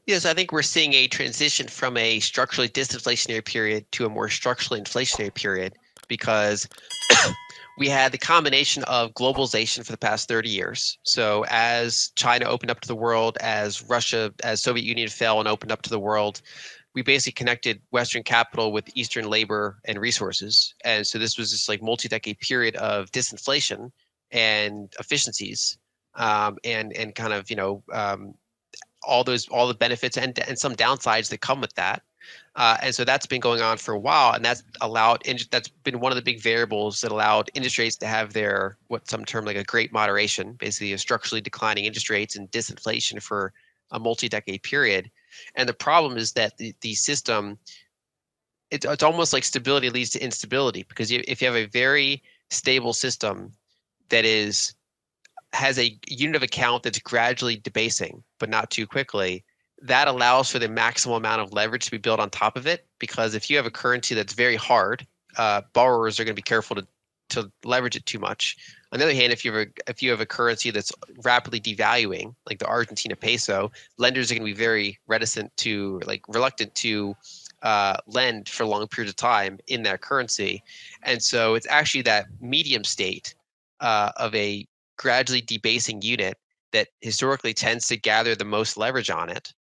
Yes, I think we're seeing a transition from a structurally disinflationary period to a more structurally inflationary period because we had the combination of globalization for the past 30 years. So as China opened up to the world, as Soviet Union fell and opened up to the world, we basically connected Western capital with Eastern labor and resources. And so this was this like multi-decade period of disinflation and efficiencies, and kind of, all the benefits and some downsides that come with that. And so that's been going on for a while, and that's been one of the big variables that allowed interest rates to have their what some term like a great moderation, basically a structurally declining interest rates and disinflation for a multi-decade period. And the problem is that the system, it's almost like stability leads to instability, because if you have a very stable system that has a unit of account that's gradually debasing, but not too quickly, that allows for the maximal amount of leverage to be built on top of it. Because if you have a currency that's very hard, borrowers are going to be careful to leverage it too much. On the other hand, if you have a currency that's rapidly devaluing, like the Argentina peso, lenders are going to be very reluctant to lend for long periods of time in that currency. And so it's actually that medium state of a gradually debasing unit that historically tends to gather the most leverage on it.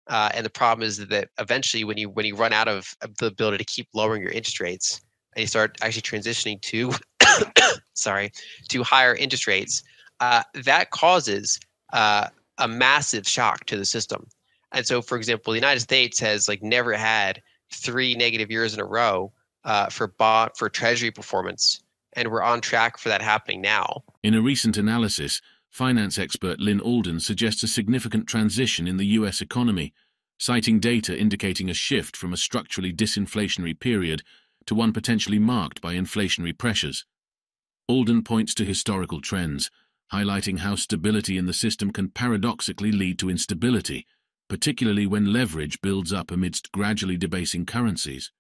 And the problem is that eventually, when you run out of the ability to keep lowering your interest rates, and you start actually transitioning to to higher interest rates, that causes a massive shock to the system. And so, for example, the United States has like never had 3 negative years in a row for Treasury performance, and we're on track for that happening now. In a recent analysis, finance expert Lyn Alden suggests a significant transition in the US economy, citing data indicating a shift from a structurally disinflationary period to one potentially marked by inflationary pressures. Alden points to historical trends, highlighting how stability in the system can paradoxically lead to instability, particularly when leverage builds up amidst gradually debasing currencies.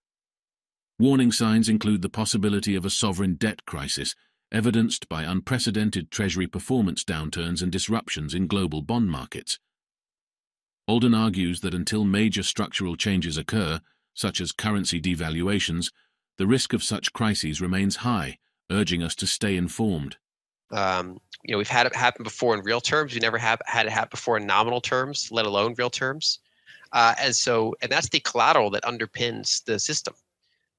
Warning signs include the possibility of a sovereign debt crisis, evidenced by unprecedented Treasury performance downturns and disruptions in global bond markets. Alden argues that until major structural changes occur, such as currency devaluations, the risk of such crises remains high, urging us to stay informed. We've had it happen before in real terms. We never had it happen before in nominal terms, let alone real terms. And that's the collateral that underpins the system.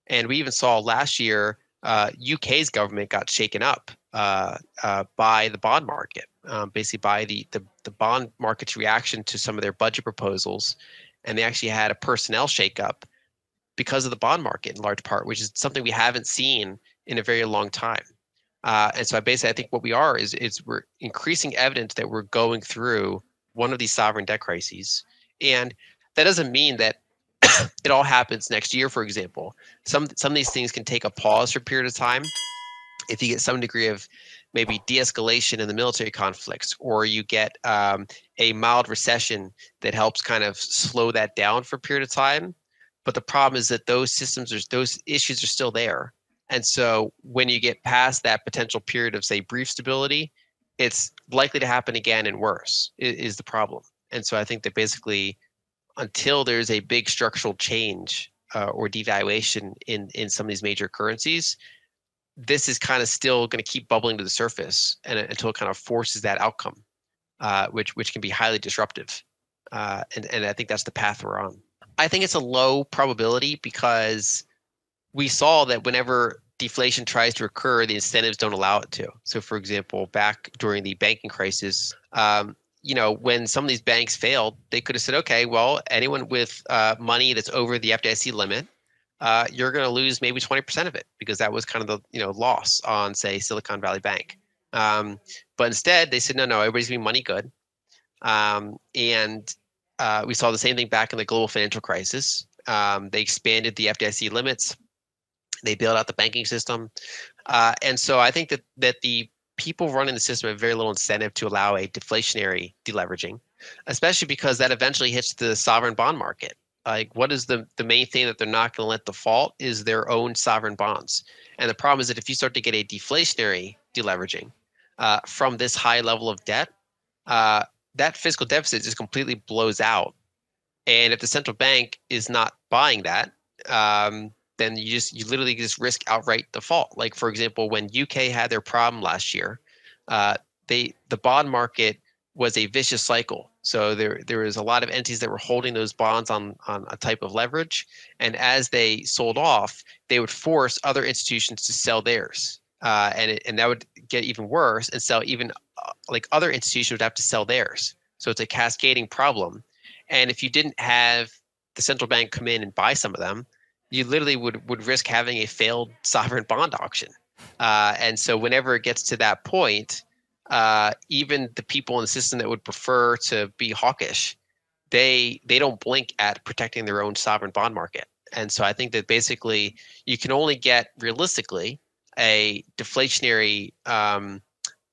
And we even saw last year, UK's government got shaken up by the bond market, basically by the bond market's reaction to some of their budget proposals. And they actually had a personnel shakeup because of the bond market in large part, which is something we haven't seen in a very long time. And so I think what we are is we're increasing evidence that we're going through one of these sovereign debt crises. And that doesn't mean that it all happens next year, for example. Some of these things can take a pause for a period of time. If you get some degree of maybe de-escalation in the military conflicts, or you get a mild recession that helps kind of slow that down for a period of time. But the problem is that those issues are still there. And so when you get past that potential period of, say, brief stability, it's likely to happen again and worse is the problem. And so I think that basically until there's a big structural change or devaluation in some of these major currencies, this is kind of still going to keep bubbling to the surface until it kind of forces that outcome, which can be highly disruptive. And I think that's the path we're on. I think it's a low probability because we saw that whenever deflation tries to occur, the incentives don't allow it to. So, for example, back during the banking crisis, when some of these banks failed, they could have said, okay, well, anyone with money that's over the FDIC limit, you're going to lose maybe 20% of it, because that was kind of the loss on, say, Silicon Valley Bank. But instead, they said, no, everybody's going to be money good. And we saw the same thing back in the global financial crisis. They expanded the FDIC limits. They bailed out the banking system. And so I think that the people running the system have very little incentive to allow a deflationary deleveraging, especially because that eventually hits the sovereign bond market. Like, what is the main thing that they're not going to let default is their own sovereign bonds. And the problem is that if you start to get a deflationary deleveraging from this high level of debt, that fiscal deficit just completely blows out And if the central bank is not buying that, then you literally just risk outright default. Like for example, when UK had their problem last year, uh, the bond market was a vicious cycle. So there was a lot of entities that were holding those bonds on a type of leverage, and as they sold off, they would force other institutions to sell theirs, and that would get even worse and sell even like other institutions would have to sell theirs. So it's a cascading problem. And if you didn't have the central bank come in and buy some of them, you literally would risk having a failed sovereign bond auction. And so whenever it gets to that point, even the people in the system that would prefer to be hawkish, they don't blink at protecting their own sovereign bond market. And so I think that basically you can only get realistically a deflationary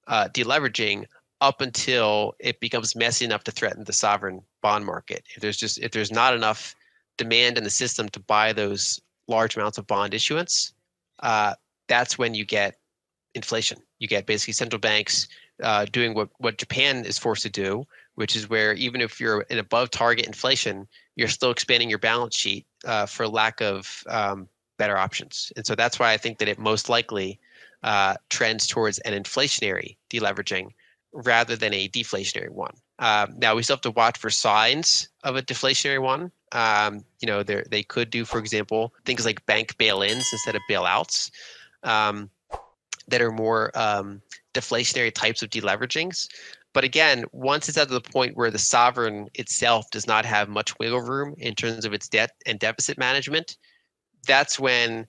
deleveraging up until it becomes messy enough to threaten the sovereign bond market. If there's not enough demand in the system to buy those large amounts of bond issuance, that's when you get inflation. You get basically central banks doing what Japan is forced to do, which is where even if you're in above target inflation, you're still expanding your balance sheet for lack of better options. And so that's why I think that it most likely trends towards an inflationary deleveraging rather than a deflationary one. Now we still have to watch for signs of a deflationary one. They could do, for example, things like bank bail-ins instead of bailouts. That are more deflationary types of deleveragings. But again, once it's at the point where the sovereign itself does not have much wiggle room in terms of its debt and deficit management, that's when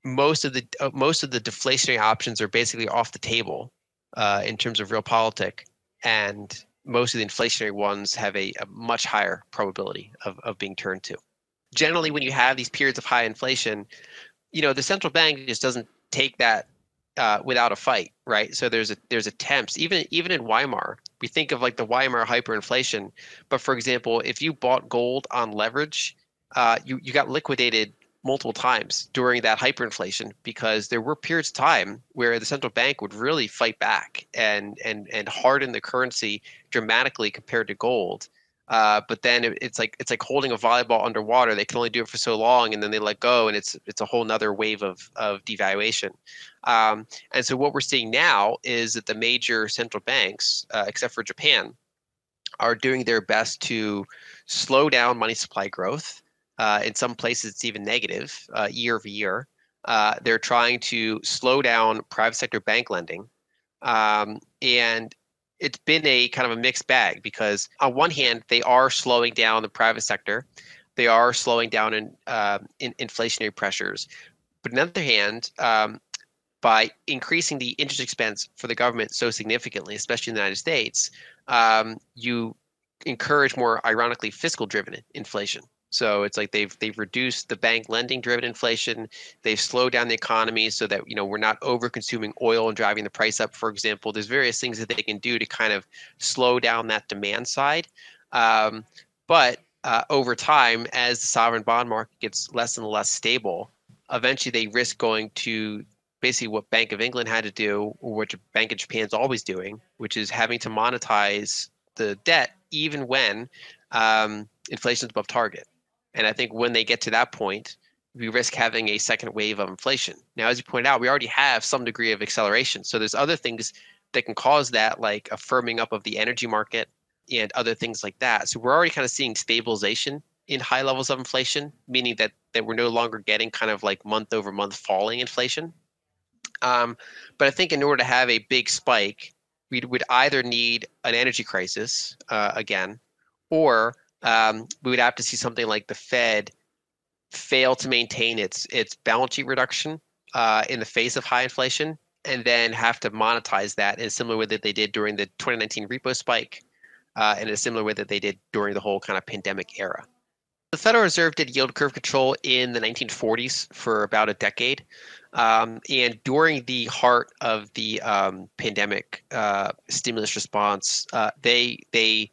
most of the deflationary options are basically off the table in terms of realpolitik, and most of the inflationary ones have a much higher probability of being turned to. Generally, when you have these periods of high inflation, the central bank just doesn't take that without a fight, right? So there's attempts, even in Weimar. We think of like the Weimar hyperinflation, but for example, if you bought gold on leverage, you got liquidated multiple times during that hyperinflation because there were periods of time where the central bank would really fight back and harden the currency dramatically compared to gold. But then it's like holding a volleyball underwater. They can only do it for so long, and then they let go, and it's a whole nother wave of devaluation. And so what we're seeing now is that the major central banks, except for Japan, are doing their best to slow down money supply growth. In some places, it's even negative year over year. They're trying to slow down private sector bank lending. And it's been a kind of a mixed bag because on one hand, they are slowing down the private sector. They are slowing down in inflationary pressures. But on the other hand, by increasing the interest expense for the government so significantly, especially in the United States, you encourage more, ironically, fiscal-driven inflation. So it's like they've reduced the bank lending-driven inflation. They've slowed down the economy so that we're not over-consuming oil and driving the price up. For example, there's various things that they can do to kind of slow down that demand side. But over time, as the sovereign bond market gets less and less stable, eventually they risk going to basically what Bank of England had to do, or what Bank of Japan's always doing, which is having to monetize the debt even when inflation is above target. And I think when they get to that point, we risk having a second wave of inflation. Now, as you pointed out, we already have some degree of acceleration. So there's other things that can cause that, like a firming up of the energy market and other things like that. So we're already kind of seeing stabilization in high levels of inflation, meaning that we're no longer getting kind of like month over month falling inflation. But I think in order to have a big spike, we would either need an energy crisis again, or we would have to see something like the Fed fail to maintain its balance sheet reduction in the face of high inflation, and then have to monetize that in a similar way that they did during the 2019 repo spike, in a similar way that they did during the whole kind of pandemic era. The Federal Reserve did yield curve control in the 1940s for about a decade. And during the heart of the pandemic stimulus response, they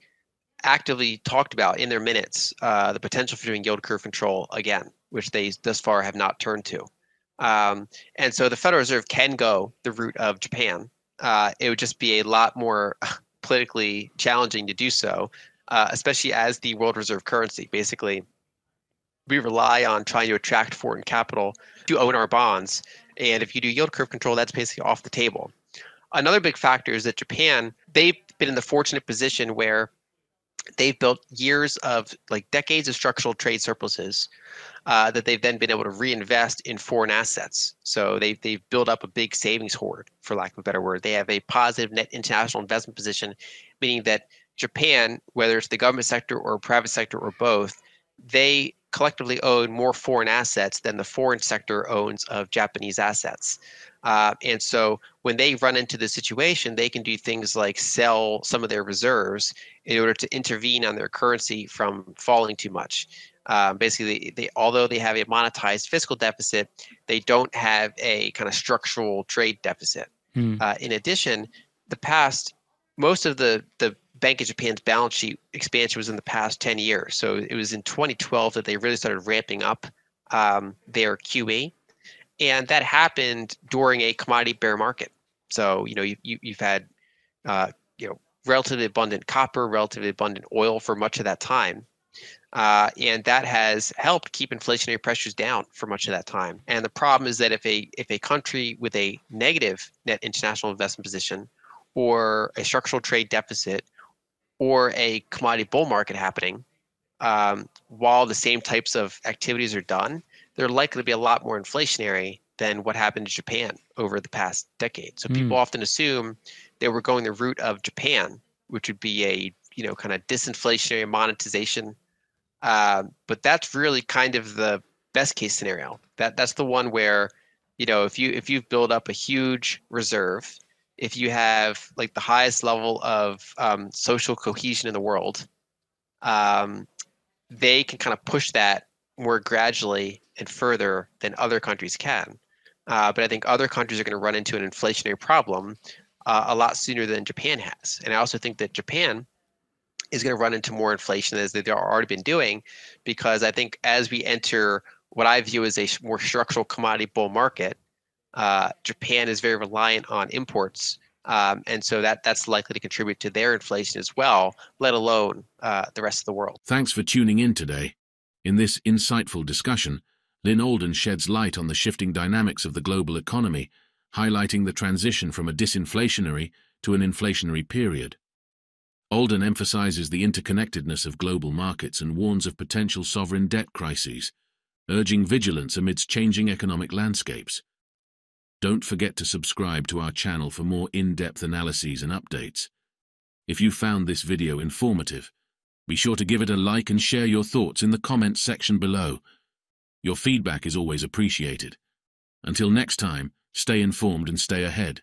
actively talked about in their minutes the potential for doing yield curve control again, which they thus far have not turned to. And so the Federal Reserve can go the route of Japan. It would just be a lot more politically challenging to do so. especially as the world reserve currency. Basically, we rely on trying to attract foreign capital to own our bonds. And if you do yield curve control, that's basically off the table. Another big factor is that Japan, they've been in the fortunate position where they've built years of like decades of structural trade surpluses that they've then been able to reinvest in foreign assets. So they've built up a big savings hoard, for lack of a better word. They have a positive net international investment position, meaning that Japan, whether it's the government sector or private sector or both, they collectively own more foreign assets than the foreign sector owns of Japanese assets. And so when they run into this situation, they can do things like sell some of their reserves in order to intervene on their currency from falling too much. Basically, although they have a monetized fiscal deficit, they don't have a kind of structural trade deficit. In addition, most of the Bank of Japan's balance sheet expansion was in the past 10 years. So it was in 2012 that they really started ramping up their QE. And that happened during a commodity bear market. So, you've had, relatively abundant copper, relatively abundant oil for much of that time. And that has helped keep inflationary pressures down for much of that time. And the problem is that if a country with a negative net international investment position or a structural trade deficit or a commodity bull market happening, while the same types of activities are done, they're likely to be a lot more inflationary than what happened in Japan over the past decade. So people often assume they were going the route of Japan, which would be a kind of disinflationary monetization. But that's really kind of the best case scenario. That's the one where, if you've built up a huge reserve, if you have like the highest level of social cohesion in the world, they can kind of push that more gradually and further than other countries can. But I think other countries are going to run into an inflationary problem a lot sooner than Japan has. And I also think that Japan is going to run into more inflation as they've already been doing, because I think as we enter what I view as a more structural commodity bull market, Japan is very reliant on imports. And so that's likely to contribute to their inflation as well, let alone the rest of the world. Thanks for tuning in today. In this insightful discussion, Lyn Alden sheds light on the shifting dynamics of the global economy, highlighting the transition from a disinflationary to an inflationary period. Alden emphasizes the interconnectedness of global markets and warns of potential sovereign debt crises, urging vigilance amidst changing economic landscapes. Don't forget to subscribe to our channel for more in-depth analyses and updates. If you found this video informative, be sure to give it a like and share your thoughts in the comments section below. Your feedback is always appreciated. Until next time, stay informed and stay ahead.